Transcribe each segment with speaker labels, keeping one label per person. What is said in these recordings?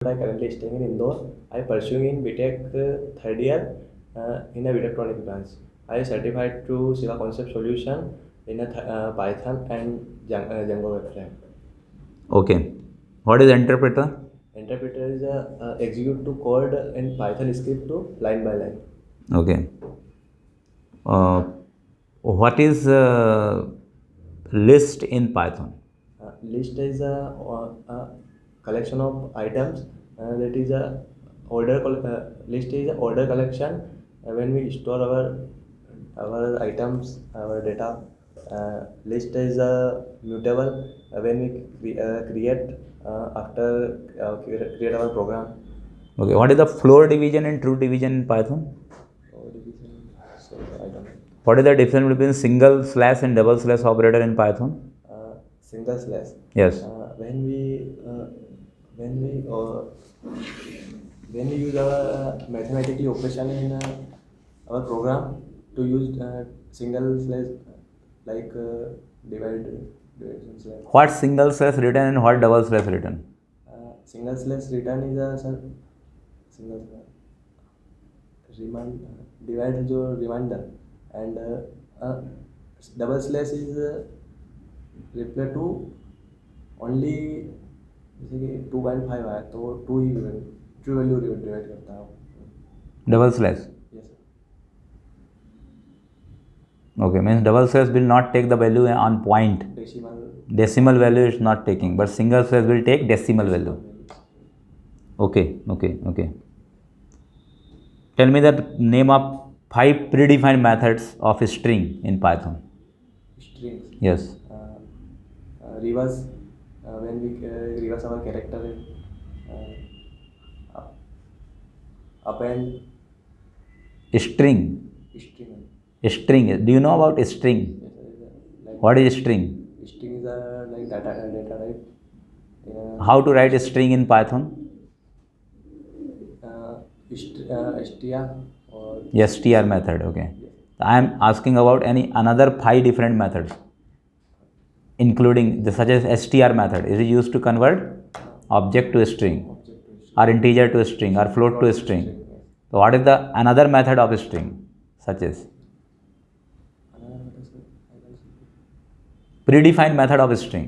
Speaker 1: I currently staying in Indore. I pursuing in BTech third year in a electronic branch. I certified to Shiva Concept Solution in a Python and Django Web Frame.
Speaker 2: Okay. What is interpreter?
Speaker 1: Interpreter is a execute to code in Python script to line by line.
Speaker 2: Okay. What is list in Python?
Speaker 1: List is a collection of items. That is a list is a order collection when we store our items, our data. List is a mutable when we create after create our program.
Speaker 2: Okay. What is the floor division and true division in Python?
Speaker 1: So I don't know.
Speaker 2: What is the difference between single slash and double slash operator in Python?
Speaker 1: Single slash.
Speaker 2: Yes.
Speaker 1: When we when we when we use our mathematical operation in our program to use single slash like division slash.
Speaker 2: What single slash written and what double slash written?
Speaker 1: Single slash return is a single remind divide जो reminder and double slash is reply to only जैसे कि 2.5 है तो 2 ही true value divide करता है
Speaker 2: Double slash.
Speaker 1: Yes
Speaker 2: Okay. Means double slash will not take the value on point.
Speaker 1: Decimal
Speaker 2: Decimal value is not taking, but single slash will take decimal value. Okay. Okay. Okay. Tell me the name of 5 predefined methods of string in Python.
Speaker 1: strings
Speaker 2: Yes.
Speaker 1: reverse when we reverse our character append
Speaker 2: String.
Speaker 1: string
Speaker 2: String. Do you know about string?
Speaker 1: like
Speaker 2: What is string?
Speaker 1: string is like data type
Speaker 2: How to write a string in Python?
Speaker 1: str or
Speaker 2: Str method. Okay. I am asking about another 5 different methods, including such as str method. Is it used to convert object to string, or integer to string, or float to string? So what is the another method of string, such as predefined method of string?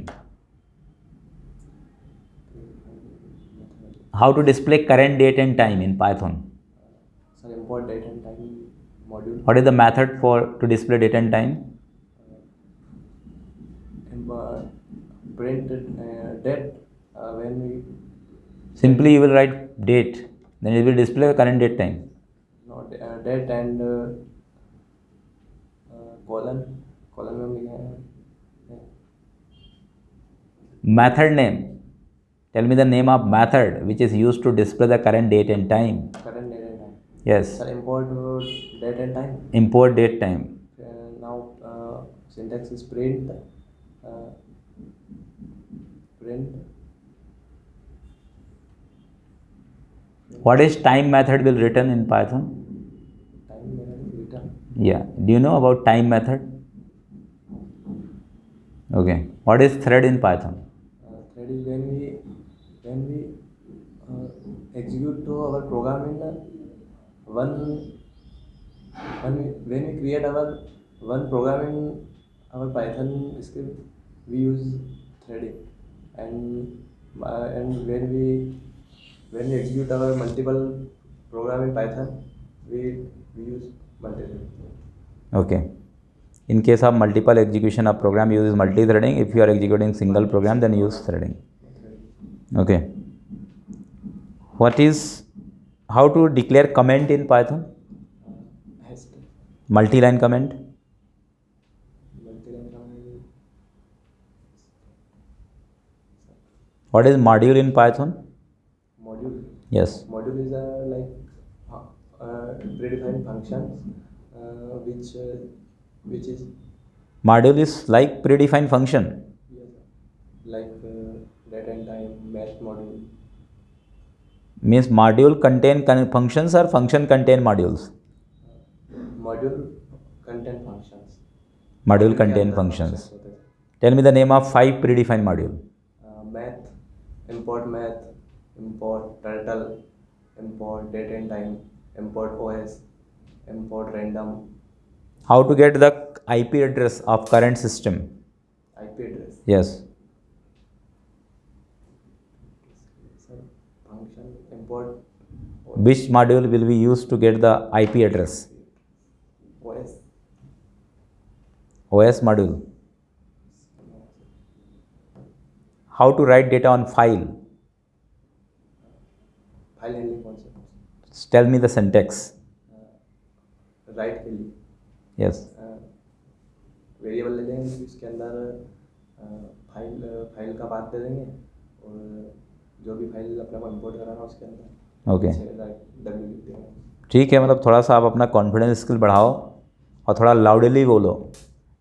Speaker 2: How to display current date and time in Python?
Speaker 1: Sir, import date and time module.
Speaker 2: What is the method for to display date and time?
Speaker 1: Print date when we
Speaker 2: Simply you will write date, then it will display current date time.
Speaker 1: no date and colon में लिखा है
Speaker 2: Method name. Tell me the name of method which is used to display the current date and time.
Speaker 1: current date and time.
Speaker 2: Yes.
Speaker 1: Sir, import date and time.
Speaker 2: Import date time.
Speaker 1: Now syntax is print print.
Speaker 2: What is time method will written in Python?
Speaker 1: Time return.
Speaker 2: Yeah. Do you know about time method? Okay. What is thread in Python?
Speaker 1: Thread is when we execute to our program in one when we create our one program in our Python script, we use threading and when we execute our multiple program in Python, we use multi-threading.
Speaker 2: Okay. In case of multiple execution of program, use multi-threading. If you are executing single program, then use threading. Okay. What is how to declare comment in Python? Multi-line comment. What is module in Python?
Speaker 1: Module.
Speaker 2: Yes.
Speaker 1: Module is predefined functions which is
Speaker 2: Module is like predefined function.
Speaker 1: like date and time math module.
Speaker 2: Means module contain functions or function contain modules?
Speaker 1: Module contain functions.
Speaker 2: Module contain functions. Tell me the name of 5 predefined module.
Speaker 1: Math, import math, import turtle, import date and time, import OS, import random,
Speaker 2: How to get the IP address of current system?
Speaker 1: IP address.
Speaker 2: Yes.
Speaker 1: Sir, function import
Speaker 2: Which module will we use to get the IP address?
Speaker 1: OS.
Speaker 2: OS module. How to write data on file?
Speaker 1: File handling concept.
Speaker 2: Tell me the syntax.
Speaker 1: Right के लिए
Speaker 2: Yes.
Speaker 1: Variable ले लेंगे, इसके अंदर file का path दे देंगे और जो भी फाइल अपने को इंपोर्ट कराना है उसके अंदर
Speaker 2: Okay.
Speaker 1: राइट डब्ल्यू लिख देंगे.
Speaker 2: ठीक है, मतलब थोड़ा सा आप अपना कॉन्फिडेंस स्किल बढ़ाओ और थोड़ा लाउडली बोलो.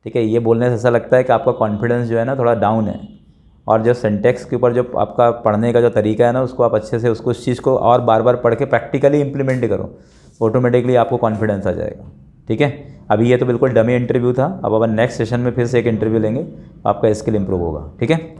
Speaker 2: ठीक है, ये बोलने से ऐसा लगता है कि आपका कॉन्फिडेंस जो है ना थोड़ा डाउन है. और जो सिंटेक्स के ऊपर जो आपका पढ़ने का जो तरीका है ना, उसको आप अच्छे से उस चीज़ को और बार बार पढ़ के प्रैक्टिकली इंप्लीमेंट करो. ऑटोमेटिकली आपको कॉन्फिडेंस आ जाएगा. ठीक है, अभी ये तो बिल्कुल डमी इंटरव्यू था. अब अपन नेक्स्ट सेशन में फिर से एक इंटरव्यू लेंगे, आपका स्किल इंप्रूव होगा. ठीक है.